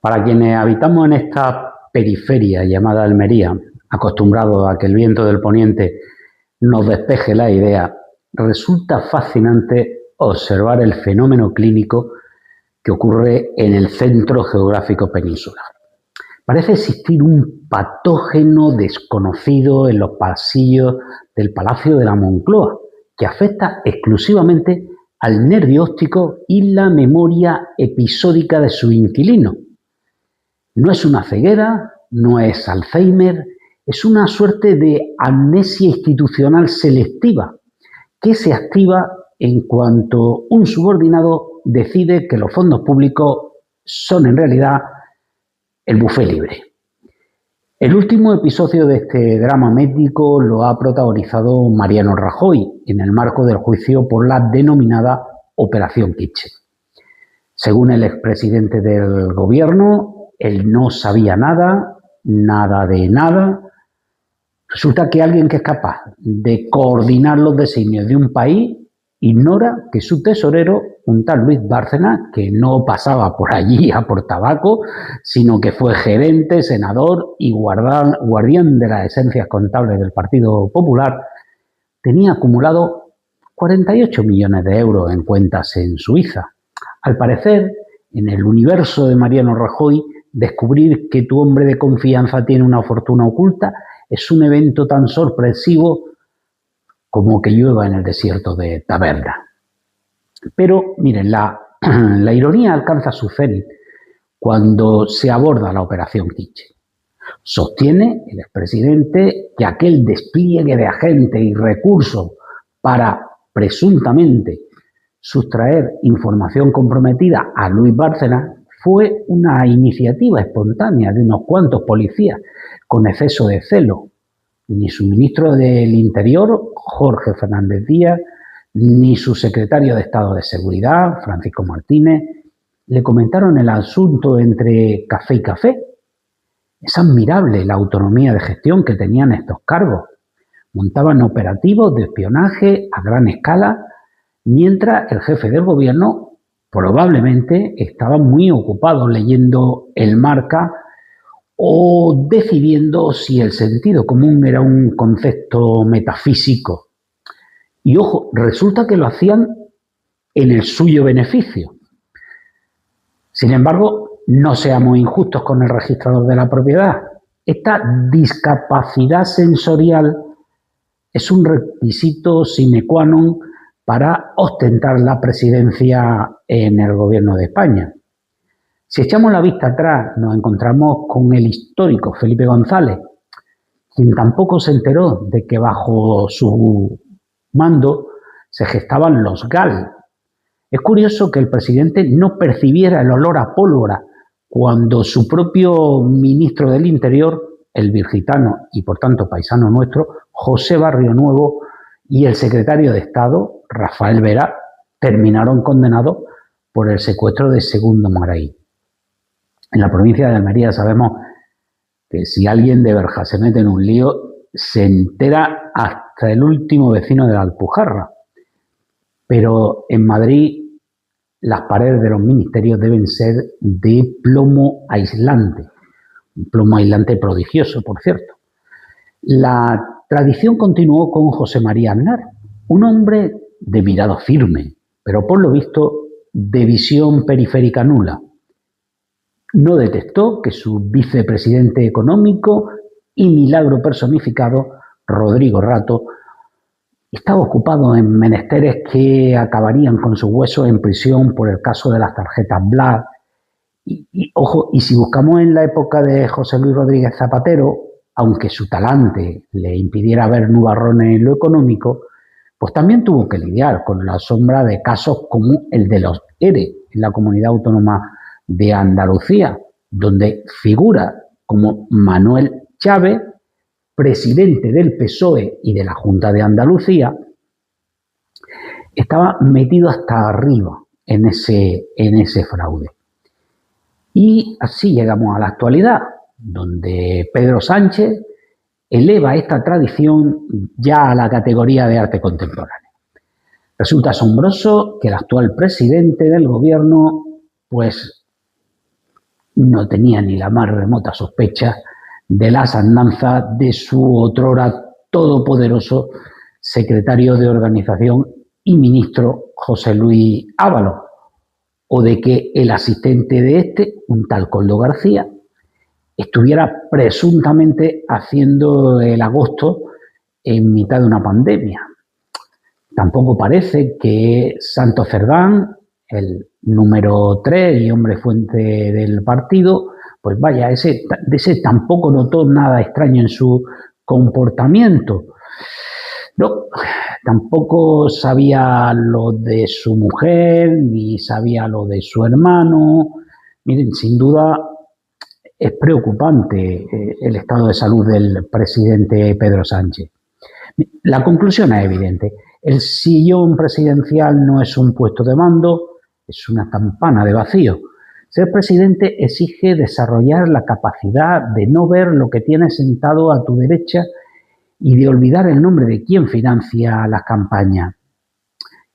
Para quienes habitamos en esta periferia llamada Almería, acostumbrados a que el viento del poniente nos despeje la idea, resulta fascinante observar el fenómeno clínico que ocurre en el centro geográfico peninsular. Parece existir un patógeno desconocido en los pasillos del Palacio de la Moncloa, que afecta exclusivamente al nervio óptico y la memoria episódica de su inquilino. No es una ceguera, no es Alzheimer, es una suerte de amnesia institucional selectiva que se activa en cuanto un subordinado decide que los fondos públicos son en realidad el bufé libre. El último episodio de este drama médico lo ha protagonizado Mariano Rajoy en el marco del juicio por la denominada Operación Kitchen. Según el expresidente del gobierno, él no sabía nada de nada. Resulta que alguien que es capaz de coordinar los designios de un país ignora que su tesorero, un tal Luis Bárcenas, que no pasaba por allí a por tabaco, sino que fue gerente, senador y guardián de las esencias contables del Partido Popular, tenía acumulado 48 millones de euros en cuentas en Suiza. Al parecer, en el universo de Mariano Rajoy, descubrir que tu hombre de confianza tiene una fortuna oculta es un evento tan sorpresivo como que llueva en el desierto de Taberna. Pero, miren, la ironía alcanza su cenit cuando se aborda la Operación Kitchen. Sostiene el expresidente que aquel despliegue de agentes y recursos para, presuntamente, sustraer información comprometida a Luis Bárcenas fue una iniciativa espontánea de unos cuantos policías con exceso de celo. Ni su ministro del Interior, Jorge Fernández Díaz, ni su secretario de Estado de Seguridad, Francisco Martínez, le comentaron el asunto entre café y café. Es admirable la autonomía de gestión que tenían estos cargos. Montaban operativos de espionaje a gran escala, mientras el jefe del gobierno probablemente estaba muy ocupado leyendo el Marca o decidiendo si el sentido común era un concepto metafísico. Y ojo, resulta que lo hacían en el suyo beneficio. Sin embargo, no seamos injustos con el registrador de la propiedad. Esta discapacidad sensorial es un requisito sine qua non para ostentar la presidencia en el gobierno de España. Si echamos la vista atrás, nos encontramos con el histórico Felipe González, quien tampoco se enteró de que bajo su mando se gestaban los GAL. Es curioso que el presidente no percibiera el olor a pólvora cuando su propio ministro del Interior, el virgitano y por tanto paisano nuestro, José Barrionuevo, y el secretario de Estado, Rafael Vera, terminaron condenados por el secuestro de Segundo Moraí. En la provincia de Almería sabemos que si alguien de Berja se mete en un lío, se entera hasta el último vecino de la Alpujarra. Pero en Madrid las paredes de los ministerios deben ser de plomo aislante. Un plomo aislante prodigioso, por cierto. La tradición continuó con José María Aznar, un hombre de mirada firme, pero por lo visto de visión periférica nula. No detectó que su vicepresidente económico y milagro personificado, Rodrigo Rato, estaba ocupado en menesteres que acabarían con sus huesos en prisión por el caso de las tarjetas Black. Ojo, y si buscamos en la época de José Luis Rodríguez Zapatero, aunque su talante le impidiera ver nubarrones en lo económico, pues también tuvo que lidiar con la sombra de casos como el de los ERE en la Comunidad Autónoma de Andalucía, donde figura como Manuel Chávez, presidente del PSOE y de la Junta de Andalucía, estaba metido hasta arriba en ese fraude. Y así llegamos a la actualidad, donde Pedro Sánchez eleva esta tradición ya a la categoría de arte contemporáneo. Resulta asombroso que el actual presidente del gobierno, pues, no tenía ni la más remota sospecha de las andanzas de su otrora todopoderoso secretario de Organización y ministro José Luis Ábalos, o de que el asistente de este, un tal Coldo García, estuviera presuntamente haciendo el agosto en mitad de una pandemia. Tampoco parece que Santos Cerdán, el número 3 y hombre fuente del partido, pues vaya, de ese tampoco notó nada extraño en su comportamiento. No, tampoco sabía lo de su mujer, ni sabía lo de su hermano. Miren, sin duda es preocupante el estado de salud del presidente Pedro Sánchez. La conclusión es evidente. El sillón presidencial no es un puesto de mando, es una campana de vacío. Ser presidente exige desarrollar la capacidad de no ver lo que tienes sentado a tu derecha y de olvidar el nombre de quien financia las campañas.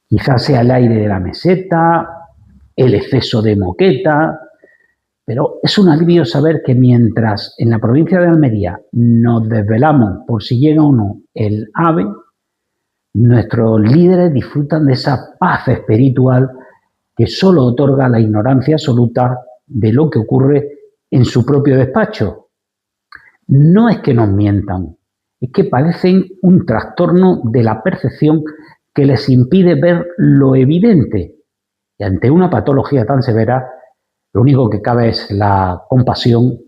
Quizás sea el aire de la meseta, el exceso de moqueta, pero es un alivio saber que mientras en la provincia de Almería nos desvelamos por si llega o no el AVE, nuestros líderes disfrutan de esa paz espiritual que solo otorga la ignorancia absoluta de lo que ocurre en su propio despacho. No es que nos mientan, es que padecen un trastorno de la percepción que les impide ver lo evidente. Y ante una patología tan severa, lo único que cabe es la compasión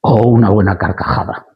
o una buena carcajada.